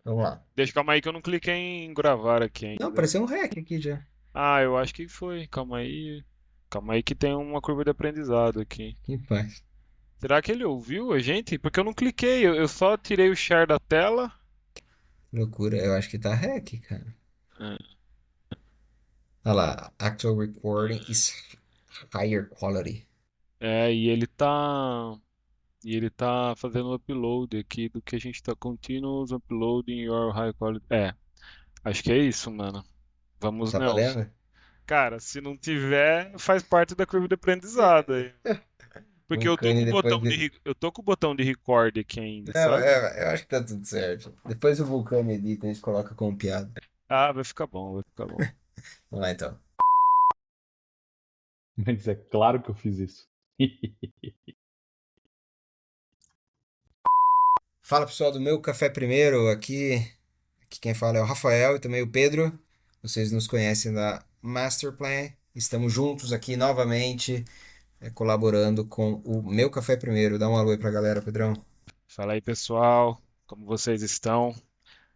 Vamos lá. Calma aí que eu não cliquei em gravar aqui Não, ainda. apareceu um REC aqui já. Ah, eu acho que foi. Calma aí. Calma aí que tem uma curva de aprendizado aqui. Que paz. Será que ele ouviu a gente? Porque eu não cliquei, eu só tirei o share da tela. Loucura. Eu acho que tá REC, cara. É, Olha lá. Actual recording is higher quality. e ele tá. E ele tá fazendo upload aqui do que a gente tá continuous uploading your high quality. Acho que é isso, mano. Vamos, Tá Nelson. valendo? Cara, se não tiver, faz parte da curva de aprendizado aí. Porque eu tô com Vulcane o depois botão de. eu tô com o botão de record aqui ainda, Não, sabe? eu acho que tá tudo certo. Depois o Vulcane edita e a gente coloca como piada. Ah, vai ficar bom, vai ficar bom. Vamos lá então. Mas é claro que eu fiz isso. Fala pessoal do meu Café Primeiro. Aqui quem fala é o Rafael e também o Pedro. Vocês nos conhecem da Masterplan. Estamos juntos aqui novamente, colaborando com o meu Café Primeiro. Dá um alô aí pra galera, Pedrão. Fala aí, pessoal. Como vocês estão?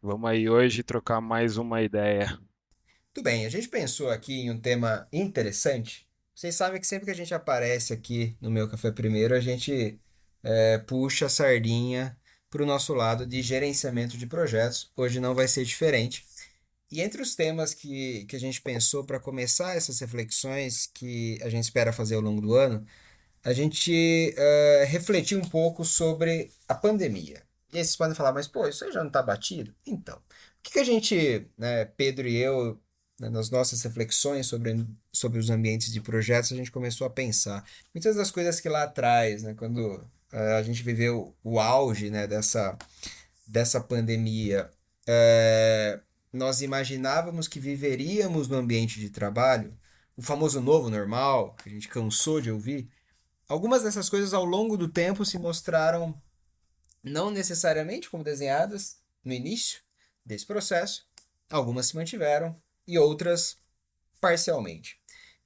Vamos aí hoje trocar mais uma ideia. Tudo bem, a gente pensou aqui em um tema interessante. Vocês sabem que sempre que a gente aparece aqui no meu Café Primeiro, a gente puxa a sardinha para o nosso lado de gerenciamento de projetos. Hoje não vai ser diferente. E entre os temas que a gente pensou para começar essas reflexões que a gente espera fazer ao longo do ano, a gente refletiu um pouco sobre a pandemia. E aí vocês podem falar, mas pô, isso aí já não está batido? Então, o que a gente, né, Pedro e eu, né, nas nossas reflexões sobre os ambientes de projetos, a gente começou a pensar. Muitas das coisas que lá atrás, né, quando a gente viveu o auge, né, dessa pandemia, nós imaginávamos que viveríamos no ambiente de trabalho, o famoso novo normal, que a gente cansou de ouvir. Algumas dessas coisas ao longo do tempo se mostraram não necessariamente como desenhadas no início desse processo, algumas se mantiveram e outras parcialmente.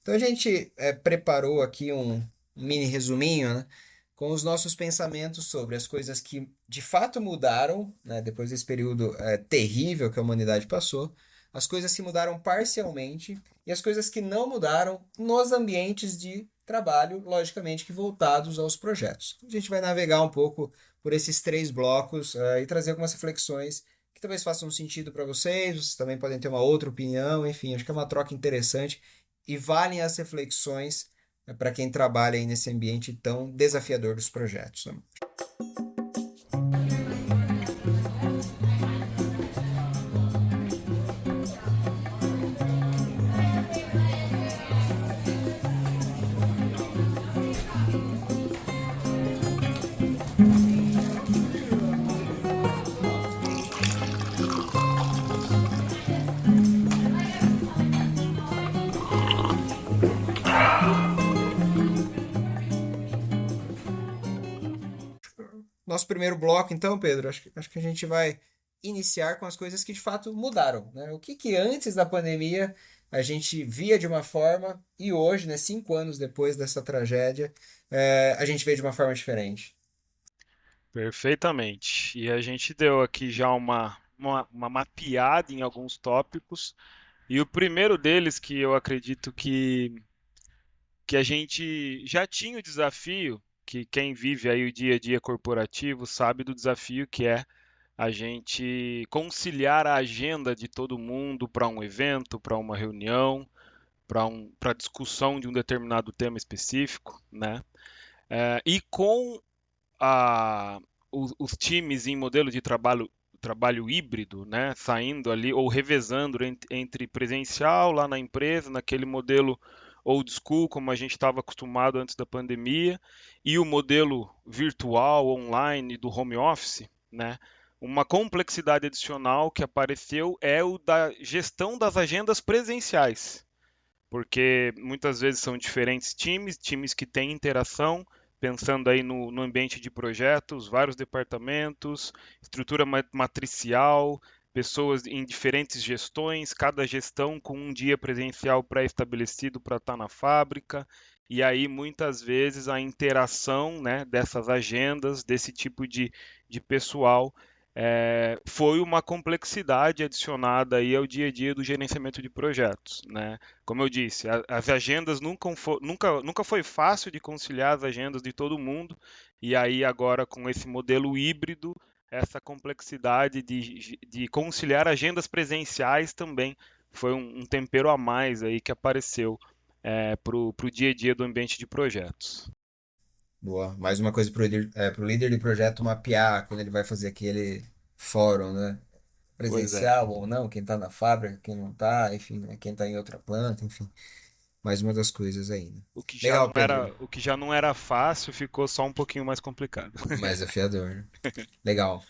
Então a gente preparou aqui um mini resuminho, né, com os nossos pensamentos sobre as coisas que de fato mudaram, né, depois desse período terrível que a humanidade passou, as coisas que mudaram parcialmente e as coisas que não mudaram nos ambientes de trabalho, logicamente que voltados aos projetos. A gente vai navegar um pouco por esses três blocos e trazer algumas reflexões que talvez façam sentido para vocês, vocês também podem ter uma outra opinião, enfim, acho que é uma troca interessante e valem as reflexões para quem trabalha aí nesse ambiente tão desafiador dos projetos. Né? Nosso primeiro bloco, então, Pedro, acho que a gente vai iniciar com as coisas que de fato mudaram. Né? O que antes da pandemia a gente via de uma forma e hoje, né, 5 anos depois dessa tragédia, a gente vê de uma forma diferente. Perfeitamente. E a gente deu aqui já uma mapeada em alguns tópicos. E o primeiro deles, que eu acredito que a gente já tinha o desafio, que quem vive aí o dia a dia corporativo sabe do desafio que é a gente conciliar a agenda de todo mundo para um evento, para uma reunião, para discussão de um determinado tema específico, né? E com a, os times em modelo de trabalho híbrido, né, saindo ali ou revezando entre presencial lá na empresa, naquele modelo old school, como a gente estava acostumado antes da pandemia, e o modelo virtual, online do home office, né? Uma complexidade adicional que apareceu é o da gestão das agendas presenciais, porque muitas vezes são diferentes times que têm interação, pensando aí no ambiente de projetos, vários departamentos, estrutura matricial, pessoas em diferentes gestões, cada gestão com um dia presencial pré-estabelecido para estar na fábrica, e aí muitas vezes a interação, né, dessas agendas, desse tipo de pessoal foi uma complexidade adicionada aí ao dia a dia do gerenciamento de projetos, né? Como eu disse, as agendas nunca foi fácil de conciliar as agendas de todo mundo, e aí agora com esse modelo híbrido, essa complexidade de conciliar agendas presenciais também foi um tempero a mais aí que apareceu para o dia a dia do ambiente de projetos. Boa. Mais uma coisa pro líder de projeto mapear quando ele vai fazer aquele fórum, né? Pois é. Presencial ou não, quem tá na fábrica, quem não tá, enfim, né? Quem tá em outra planta, enfim. Mais uma das coisas aí, né? Legal, Pedro. O que já não era fácil ficou só um pouquinho mais complicado. Mais desafiador, né? Legal.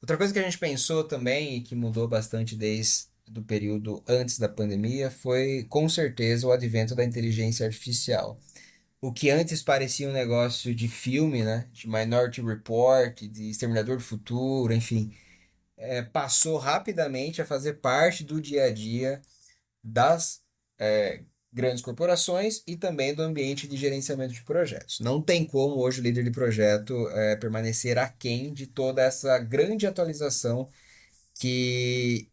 Outra coisa que a gente pensou também e que mudou bastante desde do período antes da pandemia foi, com certeza, o advento da inteligência artificial. O que antes parecia um negócio de filme, né? De Minority Report, de Exterminador do Futuro, enfim, passou rapidamente a fazer parte do dia a dia das grandes corporações e também do ambiente de gerenciamento de projetos. Não tem como hoje o líder de projeto permanecer aquém de toda essa grande atualização que,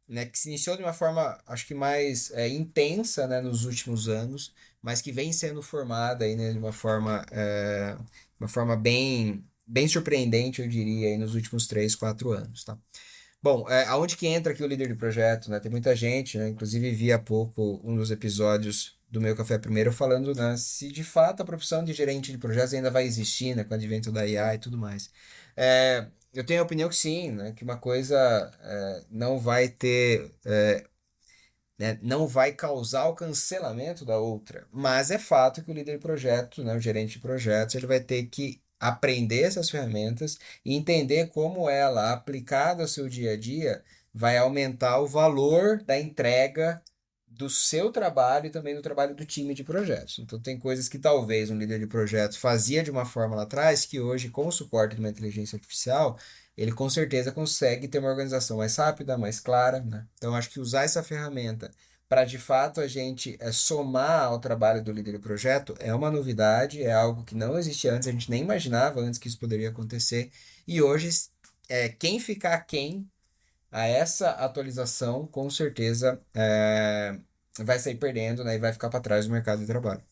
né, que se iniciou de uma forma, acho que mais intensa, né, nos últimos anos, mas que vem sendo formada aí, né, de uma forma bem surpreendente, eu diria, aí, nos últimos 3, 4 anos, tá? Bom, aonde que entra aqui o líder de projeto, né? Tem muita gente, né? Inclusive vi há pouco um dos episódios do Meu Café Primeiro falando, né, se de fato a profissão de gerente de projetos ainda vai existir, né, com o advento da IA e tudo mais. Eu tenho a opinião que sim, né, que uma coisa não vai ter, né, não vai causar o cancelamento da outra, mas é fato que o líder de projeto, né, o gerente de projetos, ele vai ter que aprender essas ferramentas e entender como ela, aplicada ao seu dia a dia, vai aumentar o valor da entrega do seu trabalho e também do trabalho do time de projetos. Então, tem coisas que talvez um líder de projetos fazia de uma forma lá atrás, que hoje, com o suporte de uma inteligência artificial, ele com certeza consegue ter uma organização mais rápida, mais clara, né? Então, acho que usar essa ferramenta para de fato a gente somar ao trabalho do líder do projeto é uma novidade, é algo que não existia antes, a gente nem imaginava antes que isso poderia acontecer. E hoje, quem ficar quem a essa atualização, com certeza vai sair perdendo, né, e vai ficar para trás do mercado de trabalho.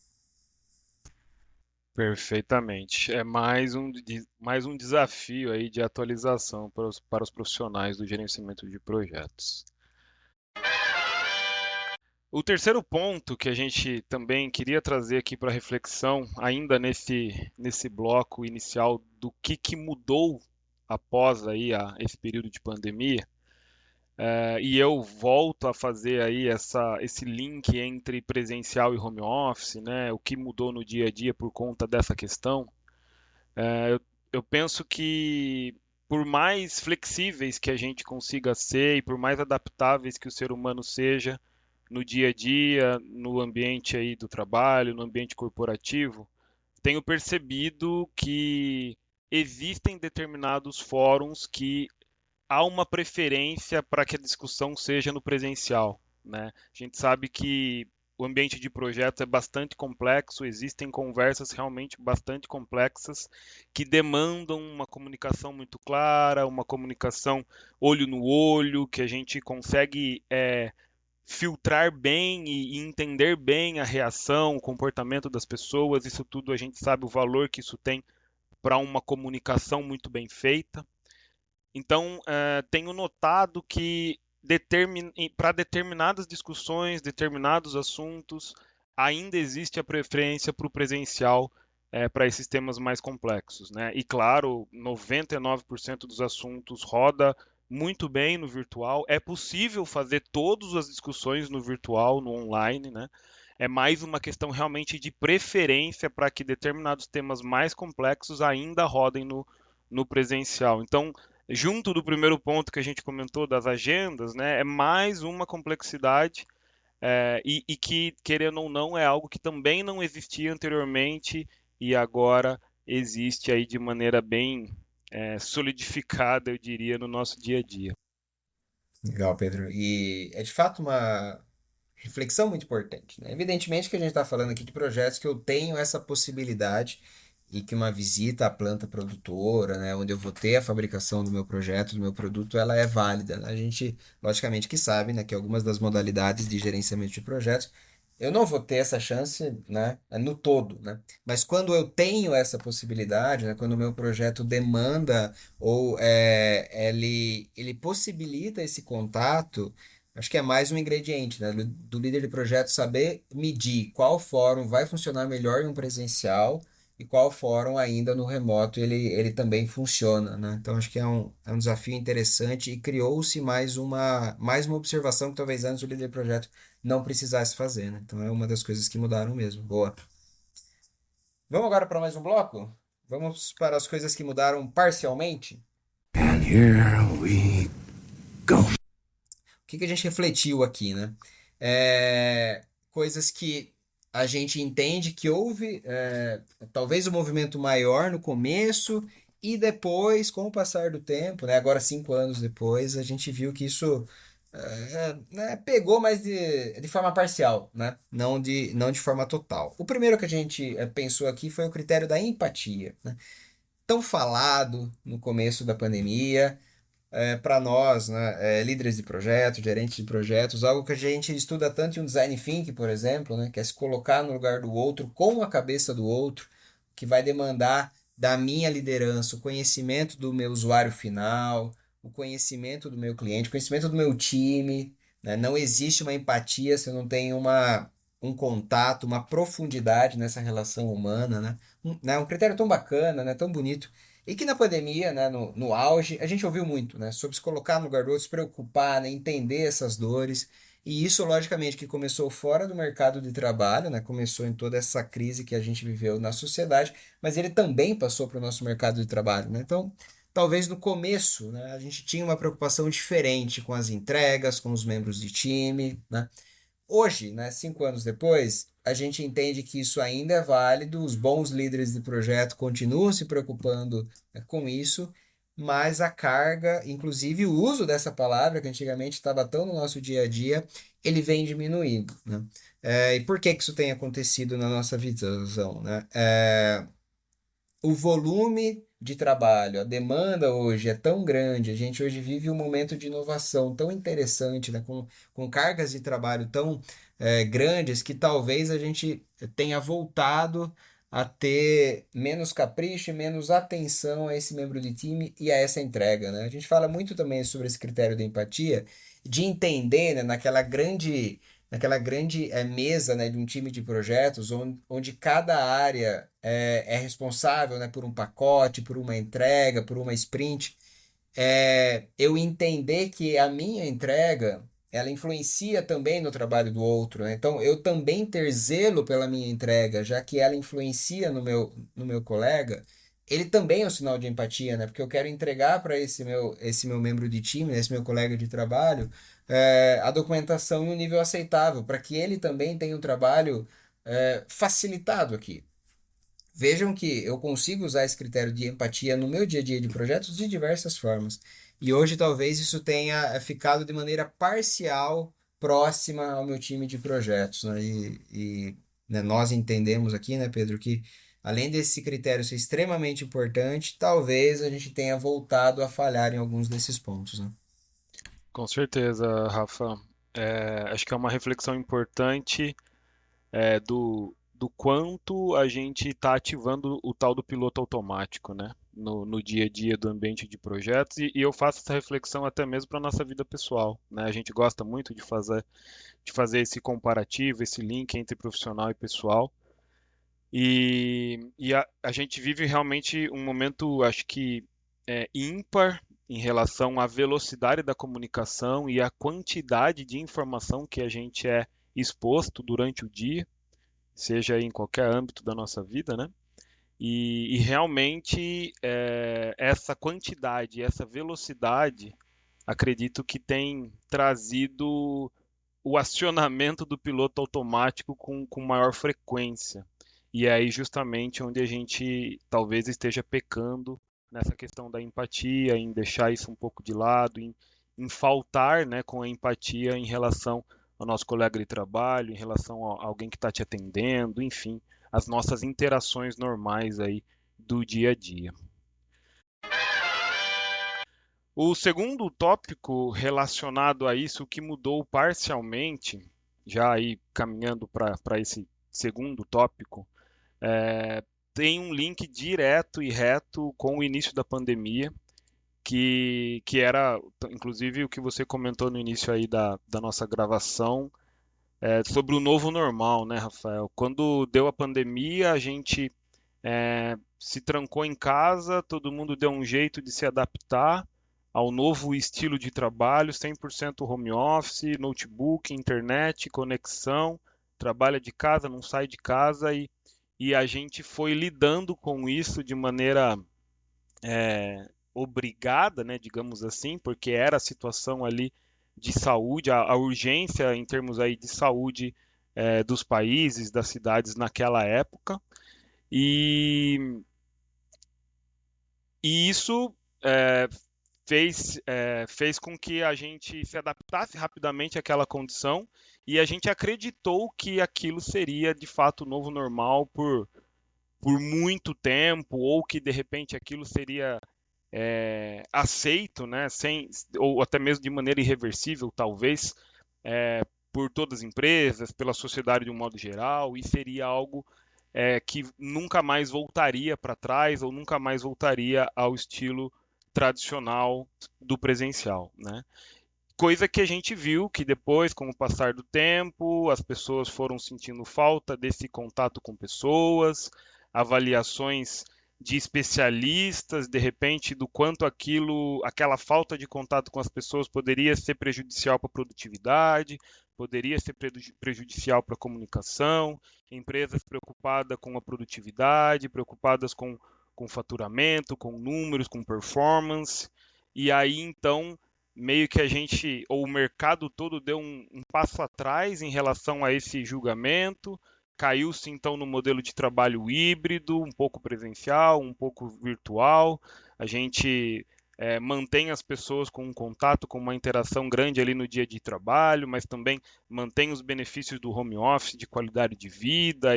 Perfeitamente. É mais um desafio aí de atualização para os profissionais do gerenciamento de projetos. O terceiro ponto que a gente também queria trazer aqui para reflexão, ainda nesse bloco inicial do que mudou após aí esse período de pandemia, e eu volto a fazer aí esse link entre presencial e home office, né? O que mudou no dia a dia por conta dessa questão. Eu penso que por mais flexíveis que a gente consiga ser e por mais adaptáveis que o ser humano seja no dia a dia, no ambiente aí do trabalho, no ambiente corporativo, tenho percebido que existem determinados fóruns que há uma preferência para que a discussão seja no presencial, né? A gente sabe que o ambiente de projeto é bastante complexo, existem conversas realmente bastante complexas que demandam uma comunicação muito clara, uma comunicação olho no olho, que a gente consegue filtrar bem e entender bem a reação, o comportamento das pessoas. Isso tudo a gente sabe o valor que isso tem para uma comunicação muito bem feita. Então, tenho notado que para determinadas discussões, determinados assuntos, ainda existe a preferência para o presencial para esses temas mais complexos, né? E claro, 99% dos assuntos roda muito bem no virtual. É possível fazer todas as discussões no virtual, no online, né? É mais uma questão realmente de preferência para que determinados temas mais complexos ainda rodem no presencial. Então, junto do primeiro ponto que a gente comentou das agendas, né, é mais uma complexidade e que, querendo ou não, é algo que também não existia anteriormente e agora existe aí de maneira bem solidificada, eu diria, no nosso dia a dia. Legal, Pedro. E é de fato uma reflexão muito importante, né? Evidentemente que a gente está falando aqui de projetos que eu tenho essa possibilidade e que uma visita à planta produtora, né, onde eu vou ter a fabricação do meu projeto, do meu produto, ela é válida, né? A gente, logicamente, que sabe, né, que algumas das modalidades de gerenciamento de projetos eu não vou ter essa chance, né, no todo, né? Mas quando eu tenho essa possibilidade, né, quando o meu projeto demanda ou ele possibilita esse contato, acho que é mais um ingrediente, né, do líder de projeto saber medir qual fórum vai funcionar melhor em um presencial e qual fórum ainda no remoto ele também funciona, né? Então acho que é um desafio interessante e criou-se mais uma observação que talvez antes o líder de projeto não precisasse fazer, né? Então é uma das coisas que mudaram mesmo. Boa. Vamos agora para mais um bloco? Vamos para as coisas que mudaram parcialmente? And here we go. O que que a gente refletiu aqui, né? Coisas que a gente entende que houve, talvez um movimento maior no começo e depois, com o passar do tempo, né? Agora 5 anos depois, a gente viu que isso né, pegou, mas de forma parcial, né? Não de forma total. O primeiro que a gente pensou aqui foi o critério da empatia, né? Tão falado no começo da pandemia, para nós, né, líderes de projetos, gerentes de projetos, algo que a gente estuda tanto em um design thinking, por exemplo, né, que é se colocar no lugar do outro, com a cabeça do outro, que vai demandar da minha liderança o conhecimento do meu usuário final, o conhecimento do meu cliente, o conhecimento do meu time, né? Não existe uma empatia se eu não tenho um contato, uma profundidade nessa relação humana, né? Um critério tão bacana, né, tão bonito e que na pandemia, né, no auge, a gente ouviu muito, né, sobre se colocar no lugar do outro, se preocupar, né, entender essas dores. E isso, logicamente, que começou fora do mercado de trabalho, né, começou em toda essa crise que a gente viveu na sociedade, mas ele também passou para o nosso mercado de trabalho, né? Então, talvez no começo, né, a gente tinha uma preocupação diferente com as entregas, com os membros de time, né? Hoje, né, 5 anos depois, a gente entende que isso ainda é válido, os bons líderes de projeto continuam se preocupando, né, com isso, mas a carga, inclusive o uso dessa palavra, que antigamente estava tão no nosso dia a dia, ele vem diminuindo, né? E por que que isso tem acontecido na nossa visão, né? O volume de trabalho, a demanda hoje é tão grande, a gente hoje vive um momento de inovação tão interessante, né? Com cargas de trabalho tão grandes que talvez a gente tenha voltado a ter menos capricho e menos atenção a esse membro de time e a essa entrega, né? A gente fala muito também sobre esse critério da empatia, de entender, né, naquela grande mesa, né, de um time de projetos, onde cada área é responsável, né, por um pacote, por uma entrega, por uma sprint, eu entender que a minha entrega ela influencia também no trabalho do outro, né? Então, eu também ter zelo pela minha entrega, já que ela influencia no meu colega, ele também é um sinal de empatia, né? Porque eu quero entregar para esse meu membro de time, esse meu colega de trabalho, a documentação em um nível aceitável, para que ele também tenha um trabalho facilitado aqui. Vejam que eu consigo usar esse critério de empatia no meu dia a dia de projetos de diversas formas. E hoje talvez isso tenha ficado de maneira parcial próxima ao meu time de projetos, né? Né, nós entendemos aqui, né, Pedro, que além desse critério ser extremamente importante, talvez a gente tenha voltado a falhar em alguns desses pontos, né? Com certeza, Rafa. Acho que é uma reflexão importante do quanto a gente está ativando o tal do piloto automático, né? No dia a dia do ambiente de projetos, e eu faço essa reflexão até mesmo para a nossa vida pessoal, né? A gente gosta muito de fazer esse comparativo, esse link entre profissional e pessoal, e a gente vive realmente um momento, acho que ímpar em relação à velocidade da comunicação e à quantidade de informação que a gente é exposto durante o dia, seja em qualquer âmbito da nossa vida, né? E realmente essa quantidade, essa velocidade, acredito que tem trazido o acionamento do piloto automático com maior frequência. E é aí justamente onde a gente talvez esteja pecando nessa questão da empatia, em deixar isso um pouco de lado, em faltar, né, com a empatia em relação ao nosso colega de trabalho, em relação a alguém que está te atendendo, enfim, as nossas interações normais aí do dia a dia. O segundo tópico relacionado a isso, que mudou parcialmente, já aí caminhando para esse segundo tópico, tem um link direto e reto com o início da pandemia, que era, inclusive, o que você comentou no início aí da nossa gravação, sobre o novo normal, né, Rafael? Quando deu a pandemia, a gente se trancou em casa, todo mundo deu um jeito de se adaptar ao novo estilo de trabalho, 100% home office, notebook, internet, conexão, trabalha de casa, não sai de casa e a gente foi lidando com isso de maneira obrigada, né, digamos assim, porque era a situação ali de saúde, a urgência em termos aí de saúde dos países, das cidades naquela época. E, e isso é, fez com que a gente se adaptasse rapidamente àquela condição e a gente acreditou que aquilo seria de fato o novo normal por muito tempo, ou que de repente aquilo seria aceito, né, ou até mesmo de maneira irreversível, talvez, por todas as empresas, pela sociedade de um modo geral, e seria algo que nunca mais voltaria para trás ou nunca mais voltaria ao estilo tradicional do presencial, né? Coisa que a gente viu que depois, com o passar do tempo, as pessoas foram sentindo falta desse contato com pessoas, avaliações de especialistas, de repente, do quanto aquela falta de contato com as pessoas poderia ser prejudicial para a produtividade, poderia ser prejudicial para a comunicação, empresas preocupadas com a produtividade, preocupadas com faturamento, com números, com performance, e aí então meio que a gente, ou o mercado todo deu um passo atrás em relação a esse julgamento, caiu-se então no modelo de trabalho híbrido, um pouco presencial, um pouco virtual, a gente mantém as pessoas com um contato, com uma interação grande ali no dia de trabalho, mas também mantém os benefícios do home office, de qualidade de vida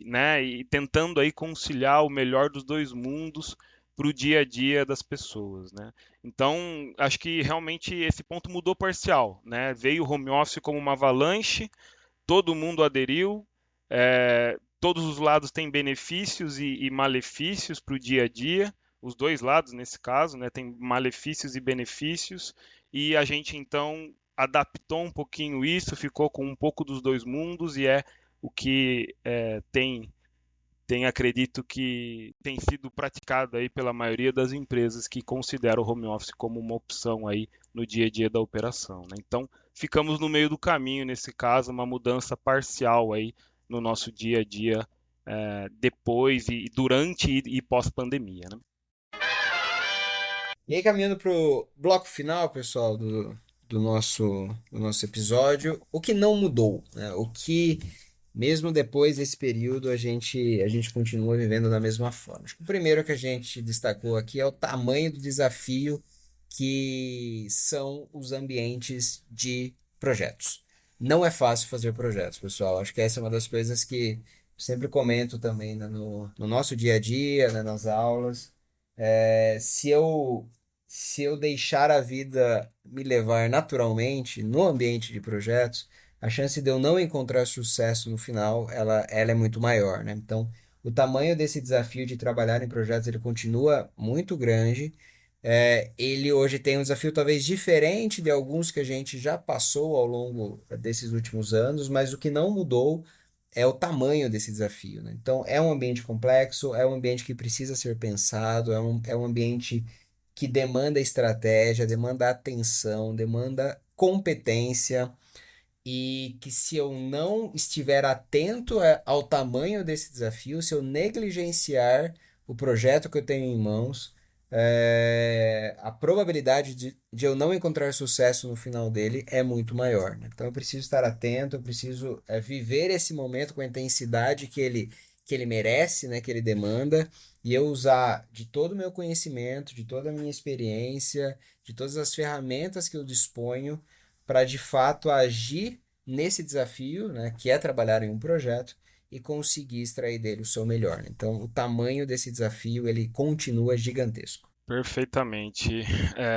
né, e tentando aí conciliar o melhor dos dois mundos para o dia a dia das pessoas, né? Então, acho que realmente esse ponto mudou parcial, né? Veio o home office como uma avalanche, todo mundo aderiu, todos os lados têm benefícios e malefícios para o dia a dia, os dois lados nesse caso, né? Tem malefícios e benefícios, e a gente então adaptou um pouquinho isso, ficou com um pouco dos dois mundos e é o que acredito que tem sido praticado aí pela maioria das empresas que consideram o home office como uma opção aí no dia a dia da operação, né? Então, ficamos no meio do caminho nesse caso, uma mudança parcial aí no nosso dia a dia depois e durante e pós-pandemia, né? E aí, caminhando pro bloco final, pessoal, do nosso episódio, o que não mudou, né? O que, mesmo depois desse período, a gente continua vivendo da mesma forma. Acho que o primeiro que a gente destacou aqui é o tamanho do desafio que são os ambientes de projetos. Não é fácil fazer projetos, pessoal. Acho que essa é uma das coisas que eu sempre comento também, né, no nosso dia a dia, né, nas aulas. Se eu deixar a vida me levar naturalmente no ambiente de projetos, a chance de eu não encontrar sucesso no final, ela é muito maior, né? Então, o tamanho desse desafio de trabalhar em projetos, ele continua muito grande. Ele hoje tem um desafio talvez diferente de alguns que a gente já passou ao longo desses últimos anos, mas o que não mudou é o tamanho desse desafio, né? Então, é um ambiente complexo, é um ambiente que precisa ser pensado, é um ambiente que demanda estratégia, demanda atenção, demanda competência, e que se eu não estiver atento ao tamanho desse desafio, se eu negligenciar o projeto que eu tenho em mãos, a probabilidade de eu não encontrar sucesso no final dele é muito maior, né? Então eu preciso estar atento, eu preciso viver esse momento com a intensidade que ele merece, né? Que ele demanda, e eu usar de todo o meu conhecimento, de toda a minha experiência, de todas as ferramentas que eu disponho para de fato agir nesse desafio, né, que é trabalhar em um projeto, e conseguir extrair dele o seu melhor, né? Então, o tamanho desse desafio, ele continua gigantesco. Perfeitamente.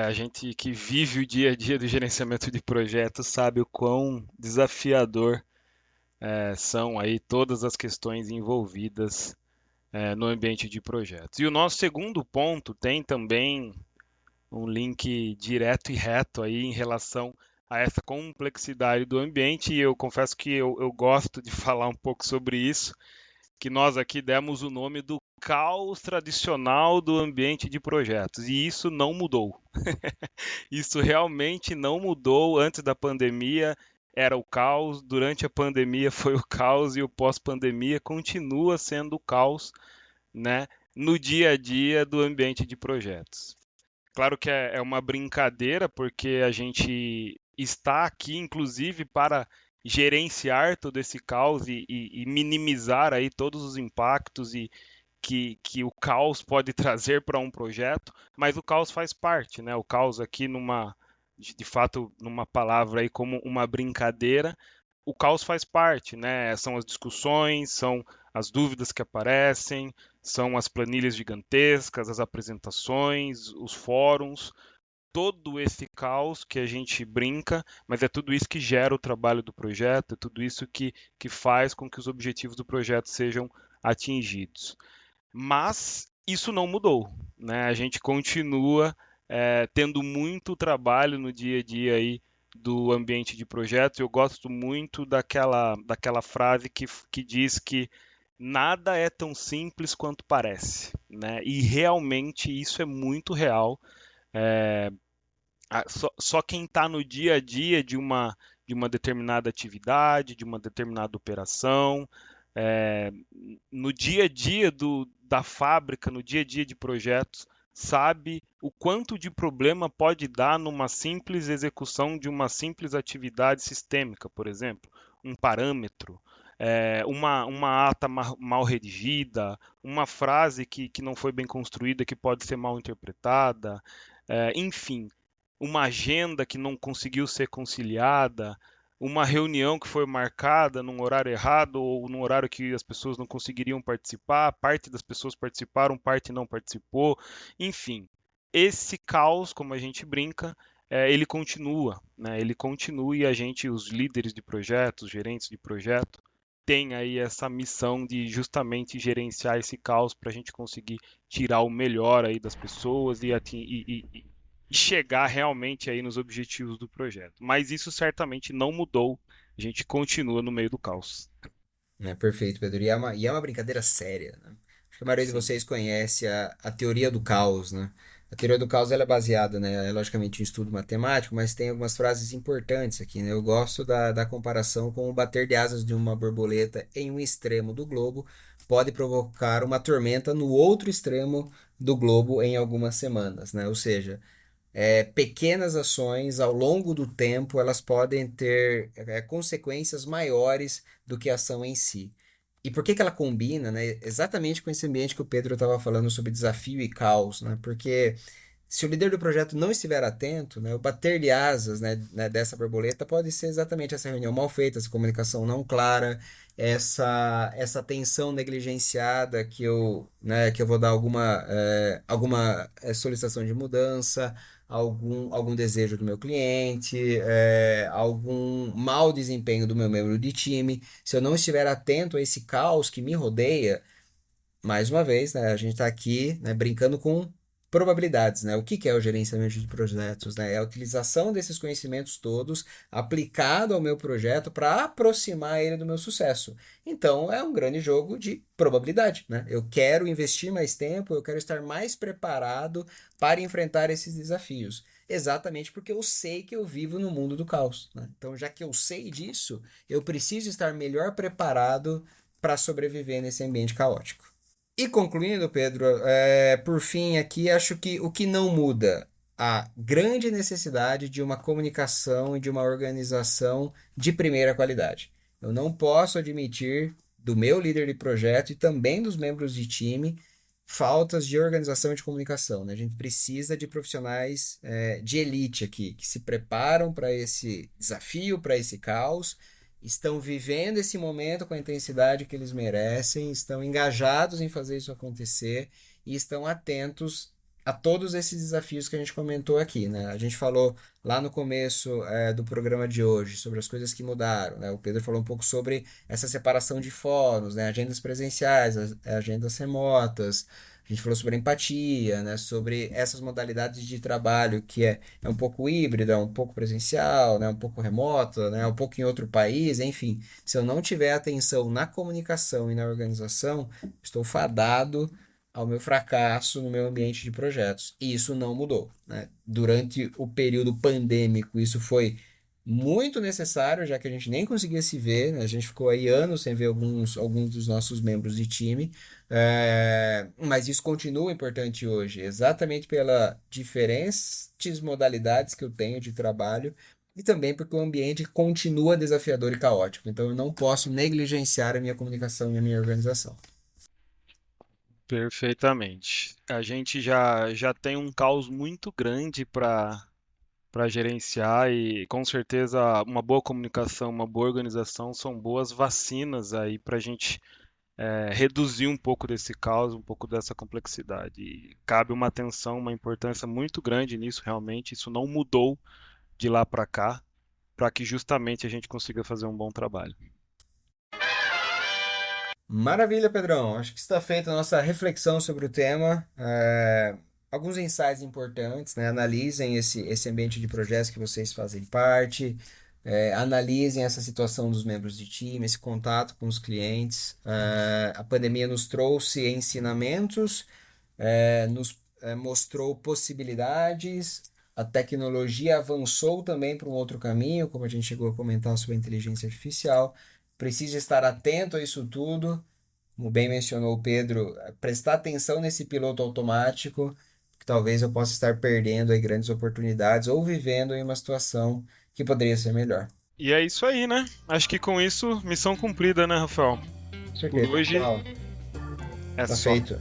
A gente que vive o dia a dia do gerenciamento de projetos sabe o quão desafiador são aí todas as questões envolvidas no ambiente de projetos. E o nosso segundo ponto tem também um link direto e reto aí em relação a essa complexidade do ambiente, e eu confesso que eu gosto de falar um pouco sobre isso, que nós aqui demos o nome do caos tradicional do ambiente de projetos, e isso não mudou. Isso realmente não mudou antes da pandemia. Era o caos, durante a pandemia foi o caos e o pós-pandemia continua sendo o caos, né, no dia a dia do ambiente de projetos. Claro que é uma brincadeira, porque a gente está aqui, inclusive, para gerenciar todo esse caos e minimizar aí todos os impactos que o caos pode trazer para um projeto, mas o caos faz parte, né? O caos aqui de fato, numa palavra aí como uma brincadeira, o caos faz parte, né? São as discussões, são as dúvidas que aparecem, são as planilhas gigantescas, as apresentações, os fóruns, todo esse caos que a gente brinca, mas é tudo isso que gera o trabalho do projeto, é tudo isso que faz com que os objetivos do projeto sejam atingidos. Mas isso não mudou, né? A gente continua tendo muito trabalho no dia a dia aí do ambiente de projetos. Eu gosto muito daquela frase que diz que nada é tão simples quanto parece, né? E realmente isso é muito real. Só quem está no dia a dia de uma determinada atividade, de uma determinada operação, é, no dia a dia da fábrica, no dia a dia de projetos, sabe o quanto de problema pode dar numa simples execução de uma simples atividade sistêmica, por exemplo, um parâmetro, uma ata mal redigida, uma frase que não foi bem construída, que pode ser mal interpretada, enfim, uma agenda que não conseguiu ser conciliada, uma reunião que foi marcada num horário errado ou num horário que as pessoas não conseguiriam participar, parte das pessoas participaram, parte não participou, enfim. Esse caos, como a gente brinca, ele continua, né? Ele continua e a gente, os líderes de projetos, os gerentes de projeto, tem aí essa missão de justamente gerenciar esse caos para a gente conseguir tirar o melhor aí das pessoas e chegar realmente aí nos objetivos do projeto. Mas isso certamente não mudou. A gente continua no meio do caos. Né? Perfeito, Pedro. E é uma brincadeira séria, né? Acho que a maioria de Sim. vocês conhece a teoria do caos, né? A teoria do caos ela é baseada, né, logicamente em estudo matemático, mas tem algumas frases importantes aqui, né? Eu gosto da comparação com o bater de asas de uma borboleta em um extremo do globo pode provocar uma tormenta no outro extremo do globo em algumas semanas, né? Ou seja, pequenas ações ao longo do tempo elas podem ter consequências maiores do que a ação em si. E por que que ela combina, né? Exatamente com esse ambiente que o Pedro estava falando sobre desafio e caos, né? Porque se o líder do projeto não estiver atento, né, o bater de asas, né, dessa borboleta pode ser exatamente essa reunião mal feita, essa comunicação não clara, essa atenção negligenciada que eu vou dar alguma solicitação de mudança, algum desejo do meu cliente, algum mau desempenho do meu membro de time. Se eu não estiver atento a esse caos que me rodeia, mais uma vez, né, a gente está aqui, né, brincando com probabilidades, né? O que que é o gerenciamento de projetos, né? É a utilização desses conhecimentos todos aplicado ao meu projeto para aproximar ele do meu sucesso. Então, é um grande jogo de probabilidade, né? Eu quero investir mais tempo, eu quero estar mais preparado para enfrentar esses desafios. Exatamente porque eu sei que eu vivo no mundo do caos, né? Então, já que eu sei disso, eu preciso estar melhor preparado para sobreviver nesse ambiente caótico. E concluindo, Pedro, por fim aqui, acho que o que não muda, a grande necessidade de uma comunicação e de uma organização de primeira qualidade. Eu não posso admitir do meu líder de projeto e também dos membros de time faltas de organização e de comunicação, né? A gente precisa de profissionais de elite aqui, que se preparam para esse desafio, para esse caos estão vivendo esse momento com a intensidade que eles merecem, estão engajados em fazer isso acontecer e estão atentos a todos esses desafios que a gente comentou aqui, né? A gente falou lá no começo do programa de hoje sobre as coisas que mudaram, né? O Pedro falou um pouco sobre essa separação de fóruns, né? Agendas presenciais, agendas remotas. A gente falou sobre empatia, né? Sobre essas modalidades de trabalho que é um pouco híbrida, um pouco presencial, né? Um pouco remota, né? Um pouco em outro país, enfim. Se eu não tiver atenção na comunicação e na organização, estou fadado ao meu fracasso no meu ambiente de projetos. E isso não mudou, né? Durante o período pandêmico, isso foi muito necessário, já que a gente nem conseguia se ver, né? A gente ficou aí anos sem ver alguns dos nossos membros de time, mas isso continua importante hoje, exatamente pela diferentes modalidades que eu tenho de trabalho e também porque o ambiente continua desafiador e caótico. Então eu não posso negligenciar a minha comunicação e a minha organização. Perfeitamente. A gente já tem um caos muito grande para gerenciar e com certeza uma boa comunicação, uma boa organização são boas vacinas aí para a gente reduzir um pouco desse caos, um pouco dessa complexidade. E cabe uma atenção, uma importância muito grande nisso, realmente. Isso não mudou de lá para cá, para que justamente a gente consiga fazer um bom trabalho. Maravilha, Pedrão. Acho que está feita a nossa reflexão sobre o tema. Alguns insights importantes, né? Analisem esse ambiente de projetos que vocês fazem parte, analisem essa situação dos membros de time, esse contato com os clientes. A pandemia nos trouxe ensinamentos, nos mostrou possibilidades. A tecnologia avançou também para um outro caminho, como a gente chegou a comentar sobre a inteligência artificial. Precisa estar atento a isso tudo, como bem mencionou o Pedro, prestar atenção nesse piloto automático, que talvez eu possa estar perdendo aí grandes oportunidades ou vivendo em uma situação que poderia ser melhor. E é isso aí, né? Acho que com isso, missão cumprida, né, Rafael? Por Perfeito, hoje pessoal. é Tá só. feito.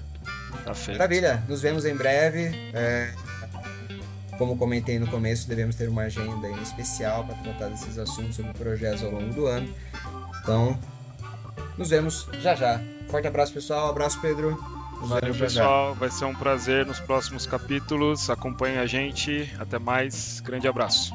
Tá feito. Maravilha, nos vemos em breve. Como comentei no começo, devemos ter uma agenda em especial para tratar desses assuntos sobre projetos ao longo do ano. Então, nos vemos já já. Forte abraço, pessoal. Abraço, Pedro. Nos Valeu, vemos já já. pessoal. Vai ser um prazer nos próximos capítulos. Acompanhe a gente. Até mais. Grande abraço.